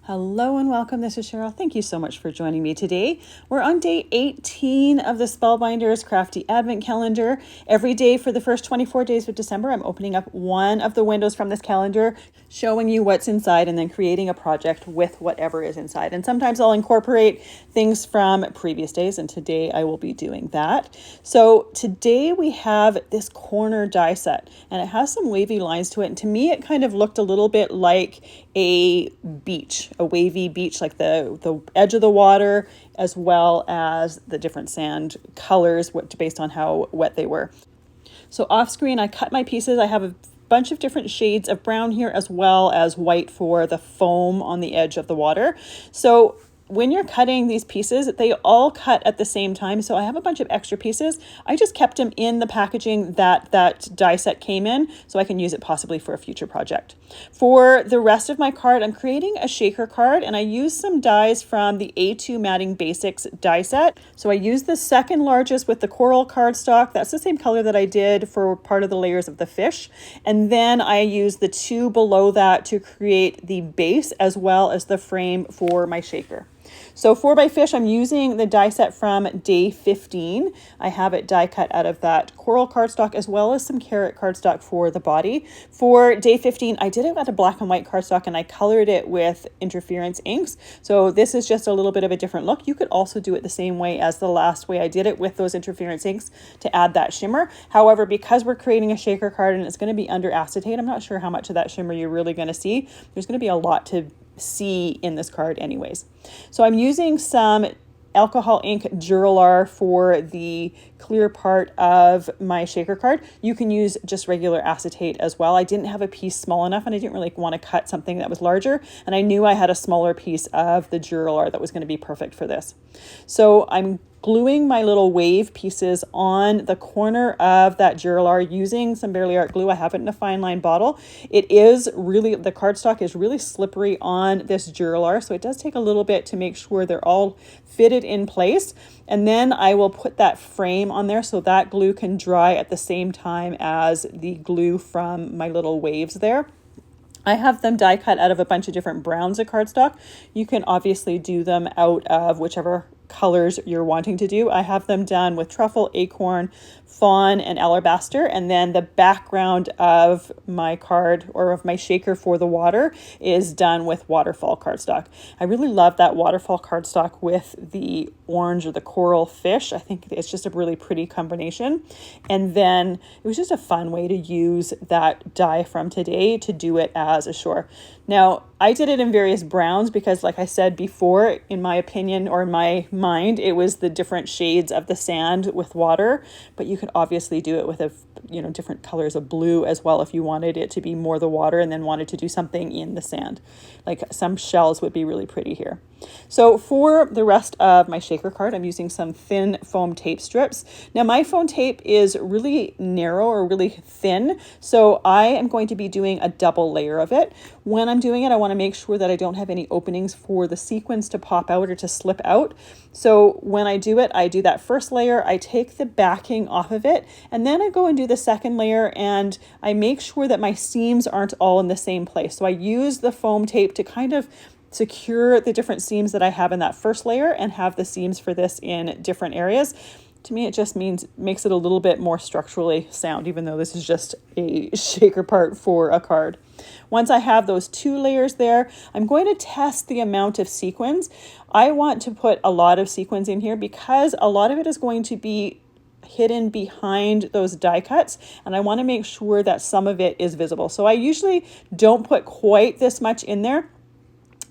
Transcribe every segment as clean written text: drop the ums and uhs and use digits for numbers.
Hello and welcome. This is Cheryl. Thank you so much for joining me today. We're on day 18 of the Spellbinders Crafty Advent Calendar. Every day for the first 24 days of December, I'm opening up one of the windows from this calendar, showing you what's inside and then creating a project with whatever is inside. And sometimes I'll incorporate things from previous days, and today I will be doing that. So today we have this corner die set, and it has some wavy lines to it. And to me, it kind of looked a little bit like a beach, a wavy beach, like the edge of the water, as well as the different sand colors based on how wet they were. So off screen, I cut my pieces. I have a bunch of different shades of brown here, as well as white for the foam on the edge of the water. So when you're cutting these pieces, they all cut at the same time. So I have a bunch of extra pieces. I just kept them in the packaging that die set came in, so I can use it possibly for a future project. For the rest of my card, I'm creating a shaker card, and I used some dies from the A2 Matting Basics die set. So I used the second largest with the coral cardstock. That's the same color that I did for part of the layers of the fish. And then I used the two below that to create the base as well as the frame for my shaker. So for my fish, I'm using the die set from day 15. I have it die cut out of that coral cardstock as well as some carrot cardstock for the body. For day 15, I did it out of black and white cardstock, and I colored it with interference inks. So this is just a little bit of a different look. You could also do it the same way as the last way I did it with those interference inks to add that shimmer. However, because we're creating a shaker card and it's going to be under acetate, I'm not sure how much of that shimmer you're really going to see. There's going to be a lot to see in this card anyways. So I'm using some alcohol ink Duralar for the clear part of my shaker card. You can use just regular acetate as well. I didn't have a piece small enough, and I didn't really want to cut something that was larger, and I knew I had a smaller piece of the Duralar that was going to be perfect for this. So I'm gluing my little wave pieces on the corner of that Duralar using some Barely Art glue. I have it in a fine line bottle. It is really, the cardstock is really slippery on this Duralar, so it does take a little bit to make sure they're all fitted in place. And then I will put that frame on there so that glue can dry at the same time as the glue from my little waves there. I have them die cut out of a bunch of different browns of cardstock. You can obviously do them out of whichever colors you're wanting to do. I have them done with truffle, acorn, fawn, and alabaster, and then the background of my card or of my shaker for the water is done with waterfall cardstock. I really love that waterfall cardstock with the orange or the coral fish. I think it's just a really pretty combination. And then it was just a fun way to use that die from today to do it as a shore. Now, I did it in various browns because, like I said before, in my opinion or in my mind, it was the different shades of the sand with water, but you could obviously do it with different colors of blue as well if you wanted it to be more the water and then wanted to do something in the sand. Like some shells would be really pretty here. So for the rest of my shaker card, I'm using some thin foam tape strips. Now my foam tape is really narrow or really thin, so I am going to be doing a double layer of it. When I'm doing it, I want to make sure that I don't have any openings for the sequins to pop out or to slip out. So when I do it, I do that first layer, I take the backing off of it, and then I go and do the second layer, and I make sure that my seams aren't all in the same place. So I use the foam tape to kind of secure the different seams that I have in that first layer and have the seams for this in different areas. To me, it just makes it a little bit more structurally sound, even though this is just a shaker part for a card. Once I have those two layers there, I'm going to test the amount of sequins. I want to put a lot of sequins in here because a lot of it is going to be hidden behind those die cuts, and I want to make sure that some of it is visible. So I usually don't put quite this much in there.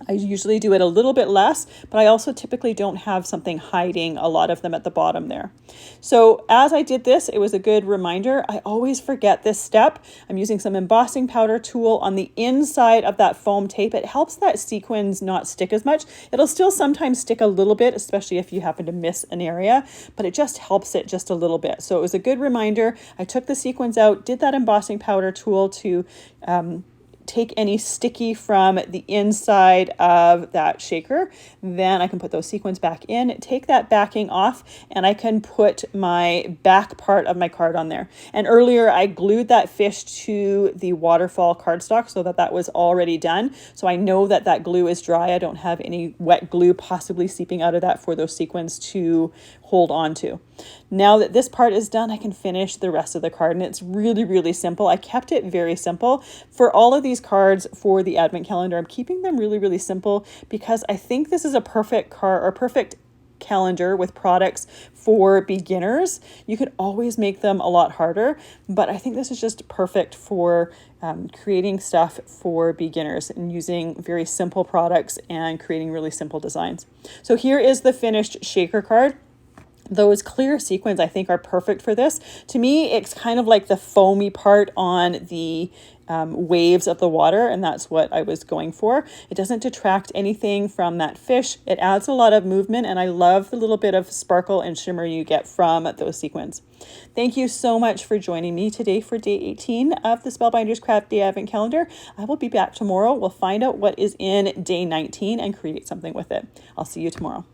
I usually do it a little bit less, but I also typically don't have something hiding a lot of them at the bottom there. So as I did this, it was a good reminder. I always forget this step. I'm using some embossing powder tool on the inside of that foam tape. It helps that sequins not stick as much. It'll still sometimes stick a little bit, especially if you happen to miss an area, but it just helps it just a little bit. So it was a good reminder. I took the sequins out, did that embossing powder tool to take any sticky from the inside of that shaker. Then I can put those sequins back in, take that backing off, and I can put my back part of my card on there. And earlier I glued that fish to the waterfall cardstock so that that was already done. So I know that that glue is dry. I don't have any wet glue possibly seeping out of that for those sequins to hold on to. Now that this part is done, I can finish the rest of the card, and it's really, really simple. I kept it very simple. For all of these cards for the advent calendar, I'm keeping them really, really simple because I think this is a perfect card or perfect calendar with products for beginners. You could always make them a lot harder, but I think this is just perfect for creating stuff for beginners and using very simple products and creating really simple designs. So here is the finished shaker card. Those clear sequins I think are perfect for this. To me, it's kind of like the foamy part on the waves of the water, and that's what I was going for. It doesn't detract anything from that fish. It adds a lot of movement, and I love the little bit of sparkle and shimmer you get from those sequins. Thank you so much for joining me today for day 18 of the Spellbinders Crafty Advent Calendar. I will be back tomorrow. We'll find out what is in day 19 and create something with it. I'll see you tomorrow.